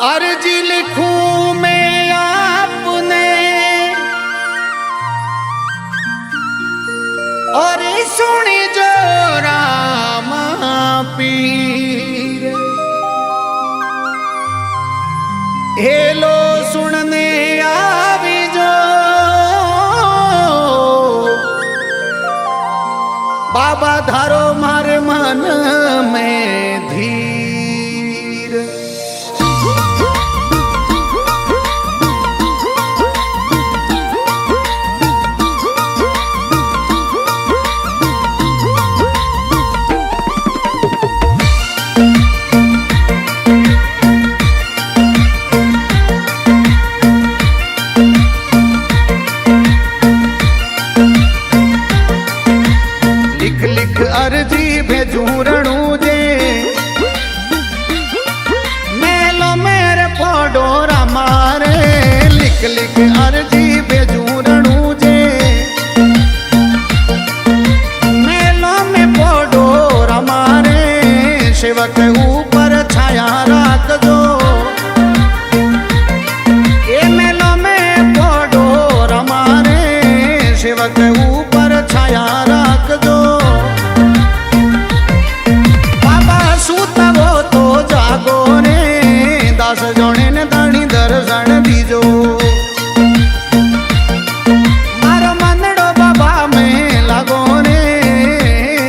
अर्जी लिखूं मैं आपने और सुनी जो राम पीर हेलो सुनने आवी जो बाबा धारो मारे मन में धीर। लिख लिख अर्जी भेजूं रणू जे मेलो मेरे पोडोरा मारे। लिख लिख अर्जी भेजूं रणू जे मेलो में पोडोरा मारे। शिवक ऊपर छाया राख दो ये मेलो में पोडोरा मारे। शिवक ऊपर छाया राख दो जागो ने दास जोने ने दानी दर्शन दीजो मारो मंदड़ो बाबा में लागो ने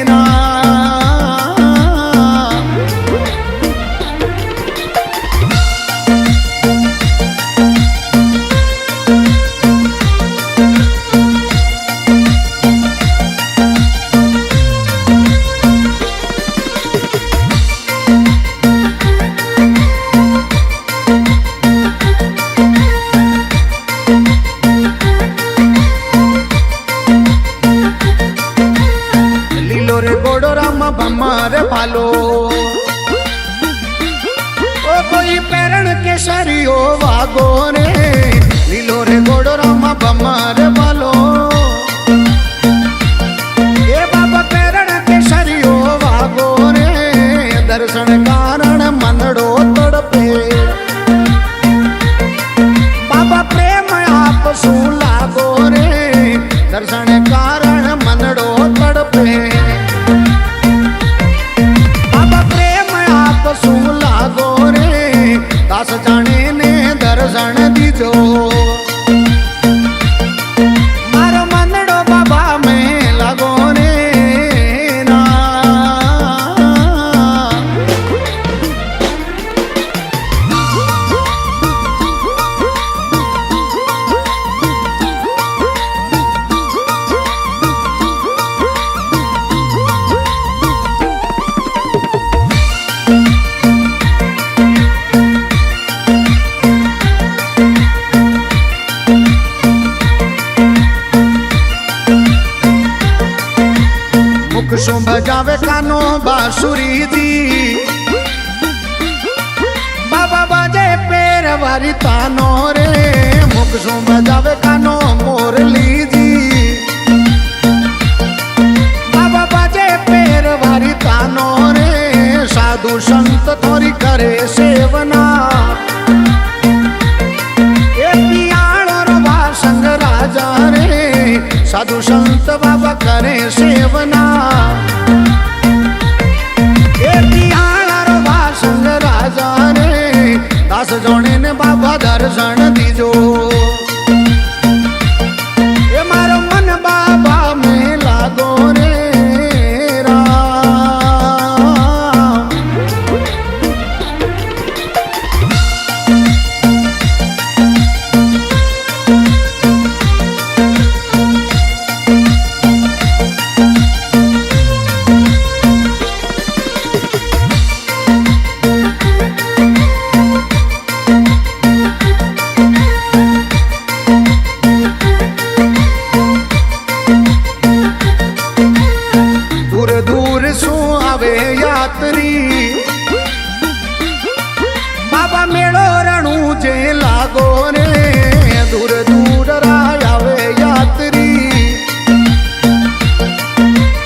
ना। भमारे भालो ओ कोई पैरण के सरियो वागो रे। लीलो रे गोड़ो रामा भमारे भालो ये बाबा पैरण के सरियो वागो रे। दर्शन कारण मनड़ो तड़पे बाबा प्रेम आप सू लागो रे। दर्शन कारण मनड़ो तड़पे लागो रे। दास जाने ने दर्शन दीजो मारो मंदड़ो बाबा में लागो रे ना। मुख बजावे कानो बांसुरी जी बाबा बाजे पैर वारी तानो रे। मुख बजावे कानो मोरली जी बाबा बाजे पैर वारी तानो रे। साधु संत थोड़ी करे सेवना ये पियाल और वासंग राजा रे। साधु संत बाबा करे सेवना ये पियाल और वासंग राजा रे। दास जोने ने बाबा दर्शन दीजो ये मारो मन बाबा में लागो रे राम। बाबा मेड़ो रणू जे लागो रे। दूर दूर आवे यात्री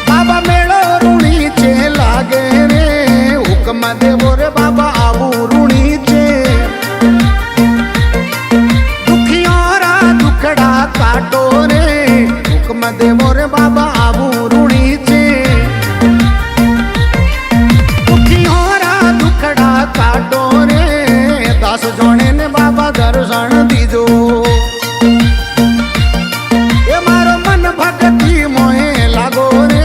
बाबा मेड़ो ऋणी चे लागे रे। हुक्म देवो रे बाबा आबू ऋणी चे પ્રેમ દેવો રે બાબા આવું ઋણી છે દુખિયોરા દુખડા કાઢો રે દાસ જોણે ને બાબા દર્શન દીજો એ મારો મન ભક્તિ મોહે લાગો રે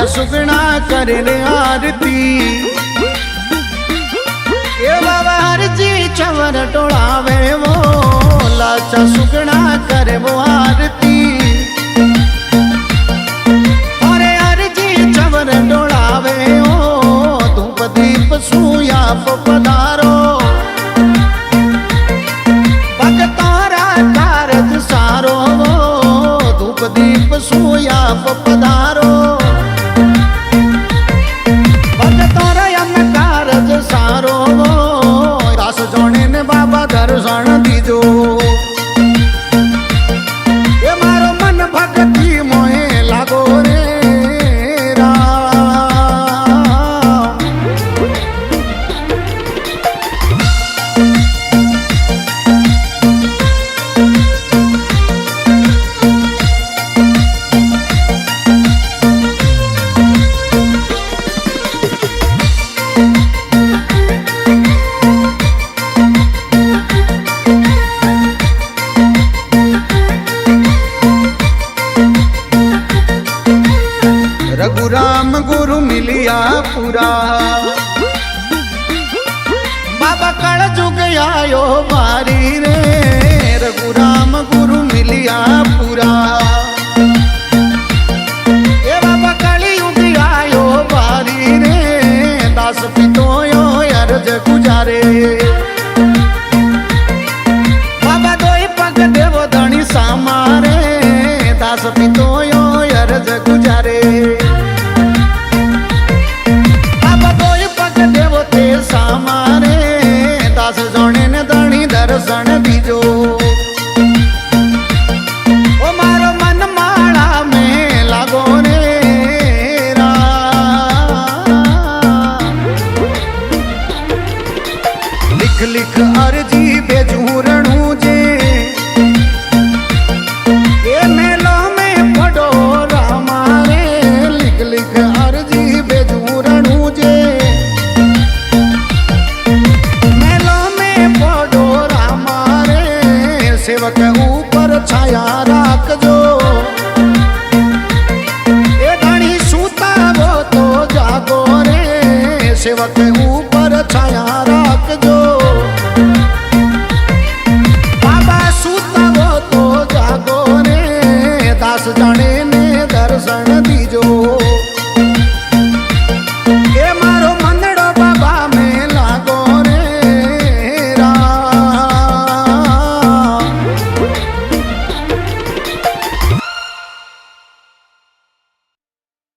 सुगना करे रे आरती ए बाबा हरजी चवर टोड़ावे वो लाचा सुगना करे वो आरती अरे हरजी चवर टोड़ावे ओ धूप दीप सूया पधारो भगतारा कारज सारो धूप दीप सूया पधारो सारो दास जोणे ने बाबा दर्शन दीजो ये मारो मन भक्ति मोहे लागो रे रघुराम गुरु मिलिया पूरा बाबा कल जुग आयो बारी रे रघुराम गुरु मिलिया पूरा ए बाबा कली युग आयो बारी रे दास पितो यो अर्ज गुजारे बाबा दोई पग देवो धनी सामारे दास पितो यो अर्ज गुजारे सामारे दास जोणे ने धणी दर्शन दीजो ओ मारो मन माला में लागो रे लिख लिख अर्जी भेजू रणू जे ए मेलो में पढ़ो रामा रे लिख लिख अर्जी भेजू रणू जे सेवक ऊपर छाया राखजो ए धणी सूता वो तो जागो रे सेवक ऊपर छाया राखजो बाबा सूता वो तो जागो रे दास जाने ने दर्शन दीजो